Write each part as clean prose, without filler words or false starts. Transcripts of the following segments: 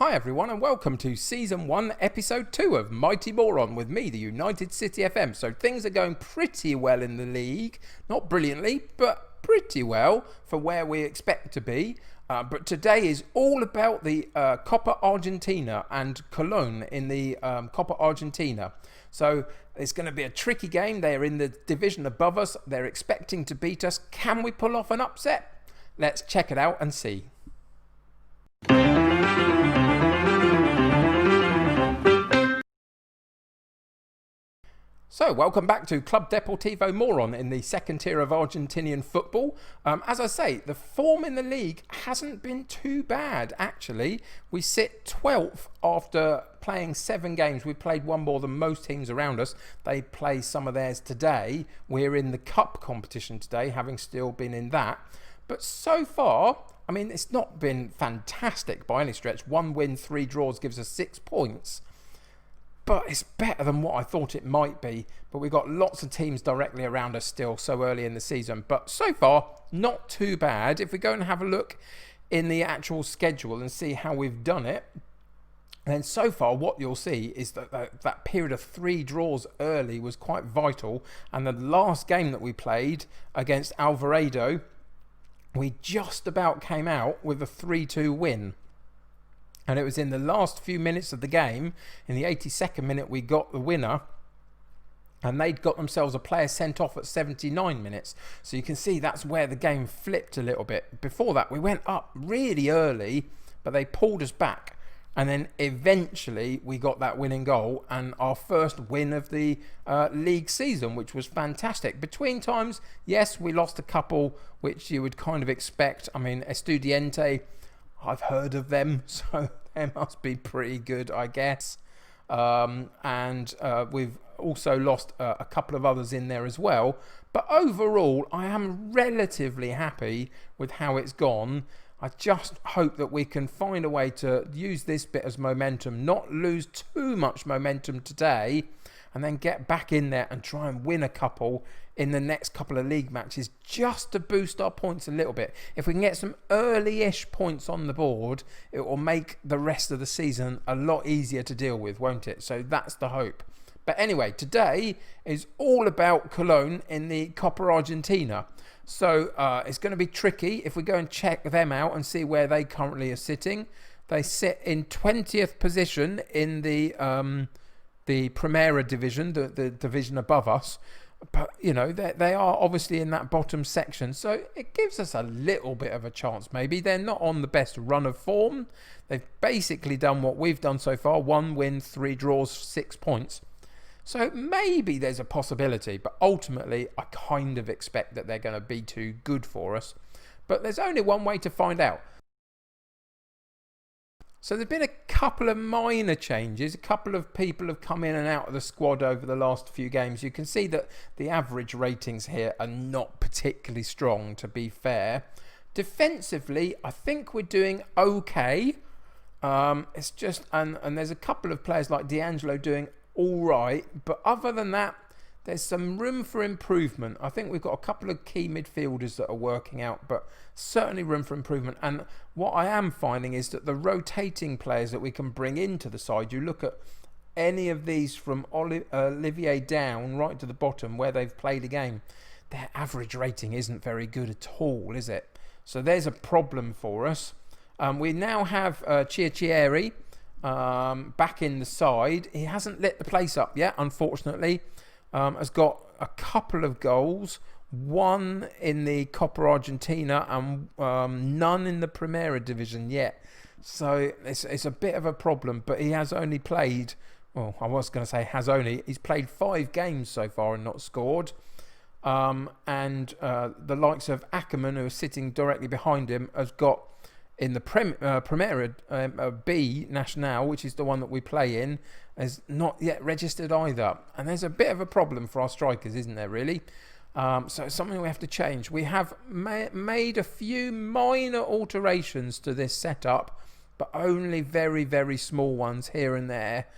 Hi everyone and welcome to Season 1 Episode 2 of Mighty Moron with me, the United City FM. So things are going pretty well in the league. Not brilliantly, but pretty well for where we expect to be. But today is all about the Copa Argentina and Colón in the Copa Argentina. So it's going to be a tricky game. They're in the division above us. They're expecting to beat us. Can we pull off an upset? Let's check it out and see. So, welcome back to Club Deportivo Moron in the second tier of Argentinian football. As I say, the form in the league hasn't been too bad, actually. We sit 12th after playing 7 games. We've played one more than most teams around us. They play some of theirs today. We're in the cup competition today, having still been in that. But so far, I mean, it's not been fantastic by any stretch. 1 win, 3 draws gives us 6 points. But it's better than what I thought it might be. But we've got lots of teams directly around us still so early in the season. But so far, not too bad. If we go and have a look in the actual schedule and see how we've done it, then so far what you'll see is that that period of 3 draws early was quite vital. And the last game that we played against Alvarado, we just about came out with a 3-2 win. And it was in the last few minutes of the game, in the 82nd minute, we got the winner. And they'd got themselves a player sent off at 79 minutes. So you can see that's where the game flipped a little bit. Before that, we went up really early, but they pulled us back. And then eventually we got that winning goal and our first win of the league season, which was fantastic. Between times, yes, we lost a couple, which you would kind of expect. I mean, Estudiante, I've heard of them, so they must be pretty good, I guess. And we've also lost a couple of others in there as well. But overall, I am relatively happy with how it's gone. I just hope that we can find a way to use this bit as momentum, not lose too much momentum today, and then get back in there and try and win a couple in the next couple of league matches just to boost our points a little bit. If we can get some early-ish points on the board, it will make the rest of the season a lot easier to deal with, won't it? So that's the hope. But anyway, today is all about Colón in the Copa Argentina. So it's going to be tricky if we go and check them out and see where they currently are sitting. They sit in 20th position in the Primera division, the division above us. But, you know, they are obviously in that bottom section. So it gives us a little bit of a chance, maybe. They're not on the best run of form. They've basically done what we've done so far. 1 win, 3 draws, 6 points. So maybe there's a possibility. But ultimately, I kind of expect that they're going to be too good for us. But there's only one way to find out. So there's been a couple of minor changes. A couple of people have come in and out of the squad over the last few games. You can see that the average ratings here are not particularly strong, to be fair. Defensively, I think we're doing okay. It's just, and there's a couple of players like D'Angelo doing all right. But other than that, there's some room for improvement. I think we've got a couple of key midfielders that are working out, but certainly room for improvement. And what I am finding is that the rotating players that we can bring into the side, you look at any of these from Olivier down right to the bottom where they've played a game, their average rating isn't very good at all, is it? So there's a problem for us. We now have Chiachieri back in the side. He hasn't lit the place up yet, unfortunately. Has got a couple of goals, 1 in the Copa Argentina and none in the Primera division yet. So it's a bit of a problem, but he has only played, well, I was going to say he's played 5 games so far and not scored. And the likes of Ackerman, who is sitting directly behind him, has got in the Primera B Nacional, which is the one that we play in, has not yet registered either. And there's a bit of a problem for our strikers, isn't there, really? So it's something we have to change. We have made a few minor alterations to this setup, but only very, very small ones here and there,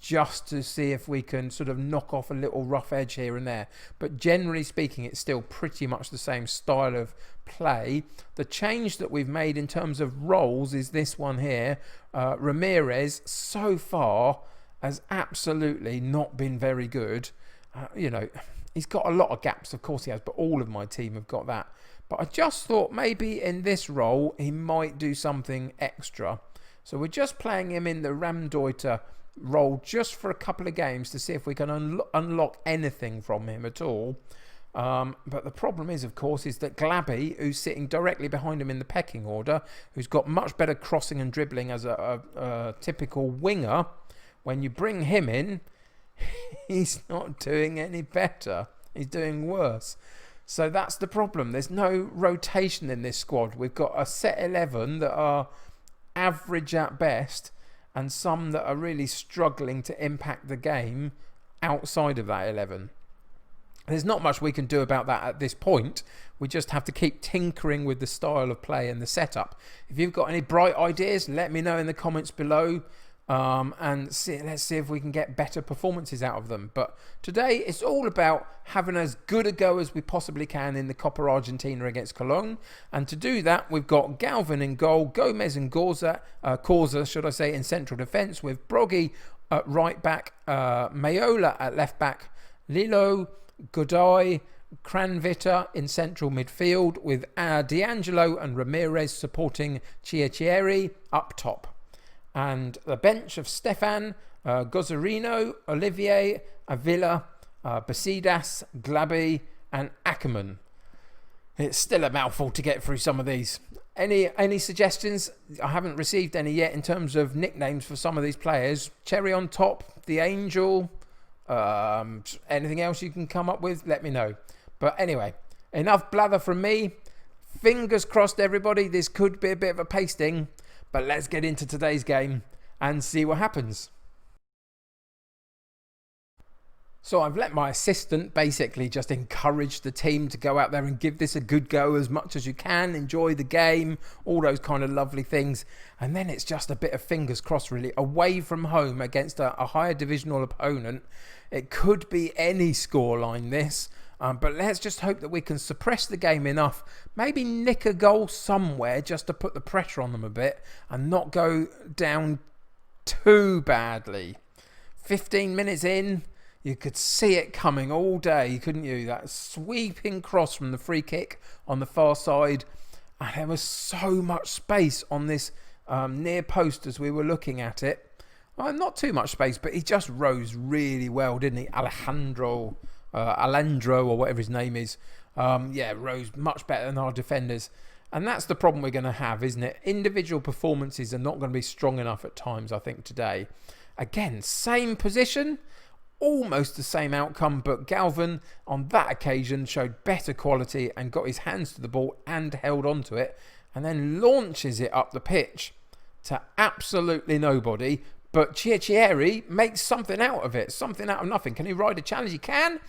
just to see if we can sort of knock off a little rough edge here and there. But generally speaking, it's still pretty much the same style of play. The change that we've made in terms of roles is this one here. Ramirez so far has absolutely not been very good. He's got a lot of gaps, of course he has, but all of my team have got that. But I just thought maybe in this role he might do something extra. So we're just playing him in the Ramdeuter role just for a couple of games to see if we can unlock anything from him at all. But the problem is, of course, is that Glabby, who's sitting directly behind him in the pecking order, who's got much better crossing and dribbling as a typical winger, when you bring him in, he's not doing any better. He's doing worse. So that's the problem. There's no rotation in this squad. We've got a set 11 that are average at best, and some that are really struggling to impact the game outside of that 11. There's not much we can do about that at this point. We just have to keep tinkering with the style of play and the setup. If you've got any bright ideas, let me know in the comments below, and let's see if we can get better performances out of them. But today it's all about having as good a go as we possibly can in the Copa Argentina against Colón. And to do that, we've got Galvin in goal, Gomez and Causa, in central defence, with Broggy at right back, Mayola at left back, Lilo, Godoy, Cranvita in central midfield, with D'Angelo and Ramirez supporting Chierieri up top. And the bench of Stefan, Gozarino, Olivier, Avila, Basidas, Glabby and Ackerman. It's still a mouthful to get through some of these. Any suggestions? I haven't received any yet in terms of nicknames for some of these players. Cherry on top, the Angel, anything else you can come up with, let me know. But anyway, enough blather from me. Fingers crossed, everybody. This could be a bit of a pasting. But let's get into today's game and see what happens. So I've let my assistant basically just encourage the team to go out there and give this a good go as much as you can. Enjoy the game, all those kind of lovely things. And then it's just a bit of fingers crossed really. Away from home against a higher divisional opponent. It could be any scoreline this. But let's just hope that we can suppress the game enough, maybe nick a goal somewhere just to put the pressure on them a bit and not go down too badly. 15 minutes in, you could see it coming all day, couldn't you? That sweeping cross from the free kick on the far side. And there was so much space on this near post as we were looking at it. Well, not too much space, but he just rose really well, didn't he? Alejandro, or whatever his name is, rose much better than our defenders. And that's the problem we're going to have, isn't it? Individual performances are not going to be strong enough at times, I think, today. Again, same position, almost the same outcome, but Galvin on that occasion showed better quality and got his hands to the ball and held on to it, and then launches it up the pitch to absolutely nobody. But Chierieri makes something out of it, something out of nothing. Can he ride a challenge? He can.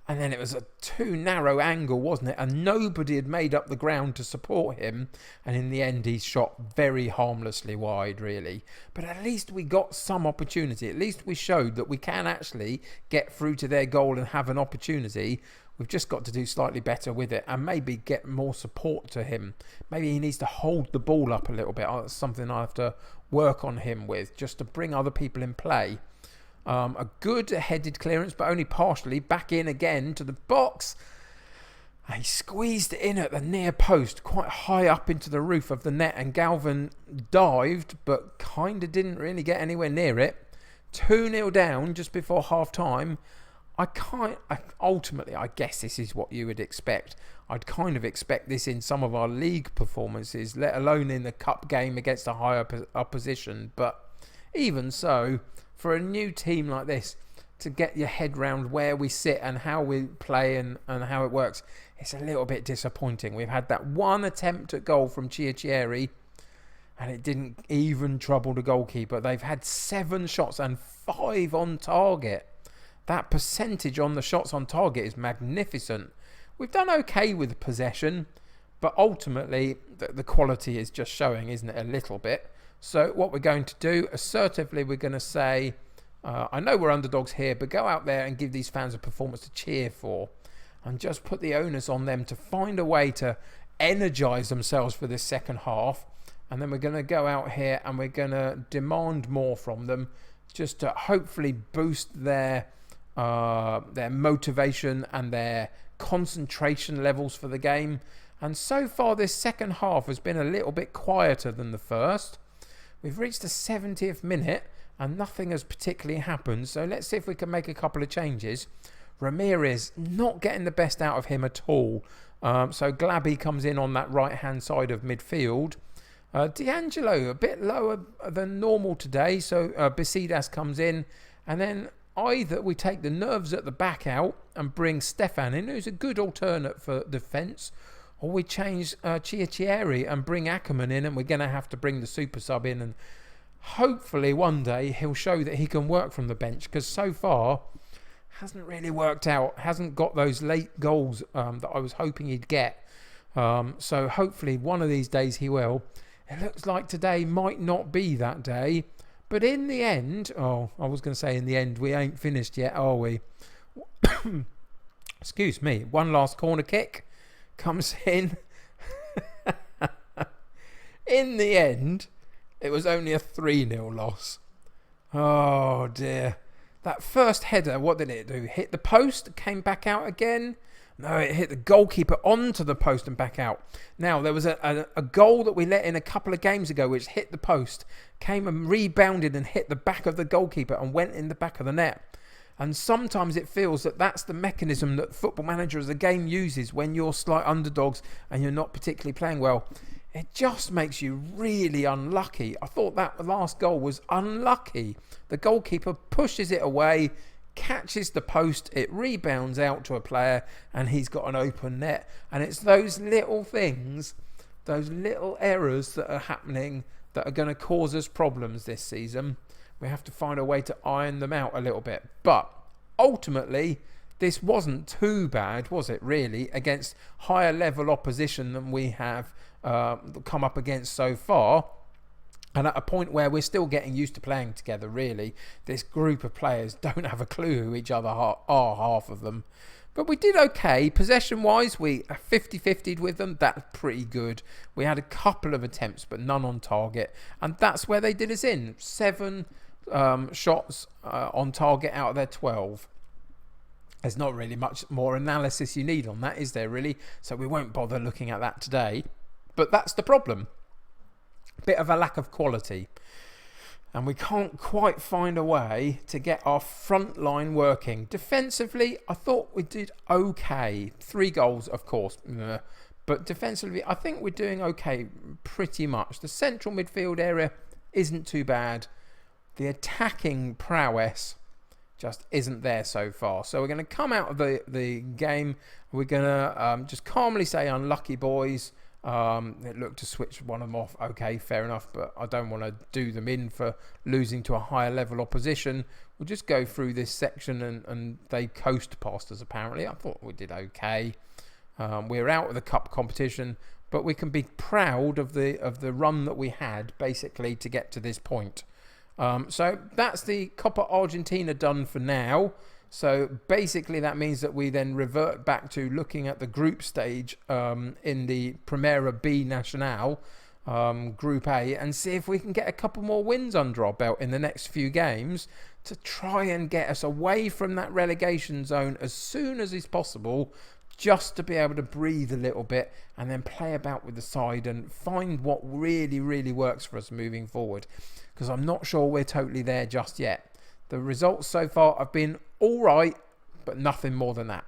And then it was a too narrow angle, wasn't it? And nobody had made up the ground to support him. And in the end, he shot very harmlessly wide, really. But at least we got some opportunity. At least we showed that we can actually get through to their goal and have an opportunity. We've just got to do slightly better with it and maybe get more support to him. Maybe he needs to hold the ball up a little bit. That's something I have to work on him with, just to bring other people in play. A good headed clearance, but only partially. Back in again to the box. He squeezed it in at the near post, quite high up into the roof of the net, and Galvin dived, but kind of didn't really get anywhere near it. 2-0 down just before half time. Ultimately, I guess this is what you would expect. I'd kind of expect this in some of our league performances, let alone in the cup game against a higher opposition. But even so, for a new team like this, to get your head round where we sit and how we play and how it works, it's a little bit disappointing. We've had that one attempt at goal from Chierieri, and it didn't even trouble the goalkeeper. They've had 7 shots and 5 on target. That percentage on the shots on target is magnificent. We've done okay with possession, but ultimately the quality is just showing, isn't it, a little bit. So what we're going to do, assertively, we're going to say I know we're underdogs here, but go out there and give these fans a performance to cheer for, and just put the onus on them to find a way to energise themselves for this second half. And then we're going to go out here and we're going to demand more from them, just to hopefully boost their motivation and their concentration levels for the game. And so far this second half has been a little bit quieter than the first. We've reached the 70th minute and nothing has particularly happened, so let's see if we can make a couple of changes. Ramirez, not getting the best out of him at all, so Glabby comes in on that right hand side of midfield. D'Angelo a bit lower than normal today, so Besidas comes in, and then either we take the nerves at the back out and bring Stefan in, who's a good alternate for defence, or we change Chiachieri and bring Ackerman in, and we're going to have to bring the super sub in, and hopefully one day he'll show that he can work from the bench, because so far hasn't really worked out, hasn't got those late goals that I was hoping he'd get. So hopefully one of these days he will. It looks like today might not be that day, but in the end, I was going to say in the end, we ain't finished yet, are we? Excuse me. One last corner kick comes in. In the end, it was only a 3-0 loss. Oh dear. That first header, what did it do? Hit the post, came back out again. No, it hit the goalkeeper onto the post and back out. Now, there was a goal that we let in a couple of games ago which hit the post, came and rebounded and hit the back of the goalkeeper and went in the back of the net. And sometimes it feels that that's the mechanism that Football Manager as a game uses when you're slight underdogs and you're not particularly playing well. It just makes you really unlucky. I thought that last goal was unlucky. The goalkeeper pushes it away, catches the post, it rebounds out to a player, and he's got an open net. And it's those little things, those little errors that are happening that are going to cause us problems this season. We have to find a way to iron them out a little bit. But ultimately, this wasn't too bad, was it, really, against higher level opposition than we have come up against so far. And at a point where we're still getting used to playing together, really. This group of players don't have a clue who each other are, half of them. But we did okay. Possession-wise, we 50-50'd with them. That's pretty good. We had a couple of attempts, but none on target. And that's where they did us in. 7 shots on target out of their 12. There's not really much more analysis you need on that, is there, really? So we won't bother looking at that today. But that's the problem. Bit of a lack of quality. And we can't quite find a way to get our front line working. Defensively, I thought we did okay. 3 goals, of course. But defensively, I think we're doing okay pretty much. The central midfield area isn't too bad. The attacking prowess just isn't there so far. So we're going to come out of the game. We're going to just calmly say, unlucky boys. It looked to switch one of them off. Okay, fair enough, but I don't want to do them in for losing to a higher level opposition. We'll just go through this section and they coast past us apparently. I thought we did okay. We're out of the cup competition, but we can be proud of the run that we had basically to get to this point. So that's the Copa Argentina done for now. So basically that means that we then revert back to looking at the group stage in the Primera B Nacional, Group A, and see if we can get a couple more wins under our belt in the next few games to try and get us away from that relegation zone as soon as is possible, just to be able to breathe a little bit and then play about with the side and find what really, really works for us moving forward. Because I'm not sure we're totally there just yet. The results so far have been all right, but nothing more than that.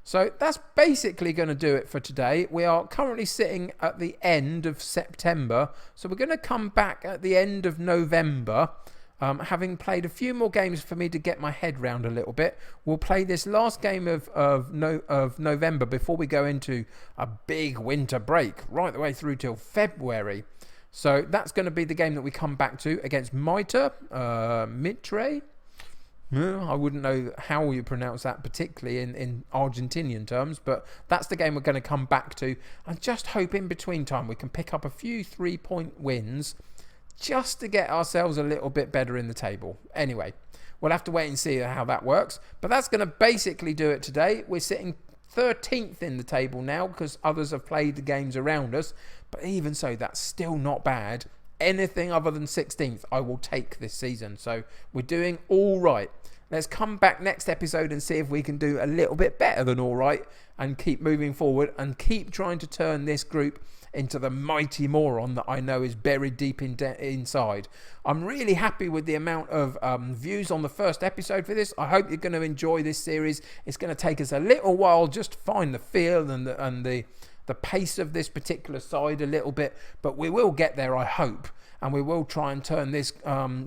So that's basically going to do it for today. We are currently sitting at the end of September. So we're going to come back at the end of November, having played a few more games for me to get my head round a little bit. We'll play this last game of November before we go into a big winter break, right the way through till February. So that's going to be the game that we come back to against Mitre. I wouldn't know how you pronounce that particularly in Argentinian terms, but that's the game we're going to come back to. I just hope in between time we can pick up a few 3-point wins just to get ourselves a little bit better in the table. Anyway, we'll have to wait and see how that works. But that's going to basically do it today. We're sitting 13th in the table now because others have played the games around us. But even so, that's still not bad. Anything other than 16th, I will take this season. So we're doing all right. Let's come back next episode and see if we can do a little bit better than all right and keep moving forward and keep trying to turn this group into the Mighty Moron that I know is buried deep inside. I'm really happy with the amount of views on the first episode for this. I hope you're going to enjoy this series. It's going to take us a little while just to find the feel and the pace of this particular side a little bit, but we will get there, I hope, and we will try and turn this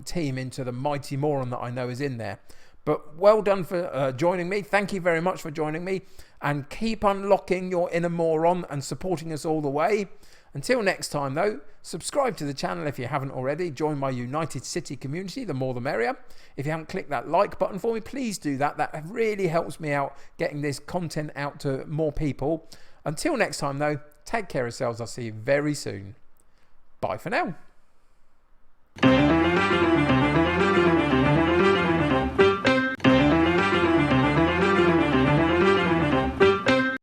team into the Mighty Moron that I know is in there. But well done for joining me. Thank you very much for joining me, and keep unlocking your inner moron and supporting us all the way. Until next time though, subscribe to the channel if you haven't already. Join my United City community, the more the merrier. If you haven't clicked that like button for me, please do that. That really helps me out getting this content out to more people. Until next time though, take care of yourselves. I'll see you very soon. Bye for now.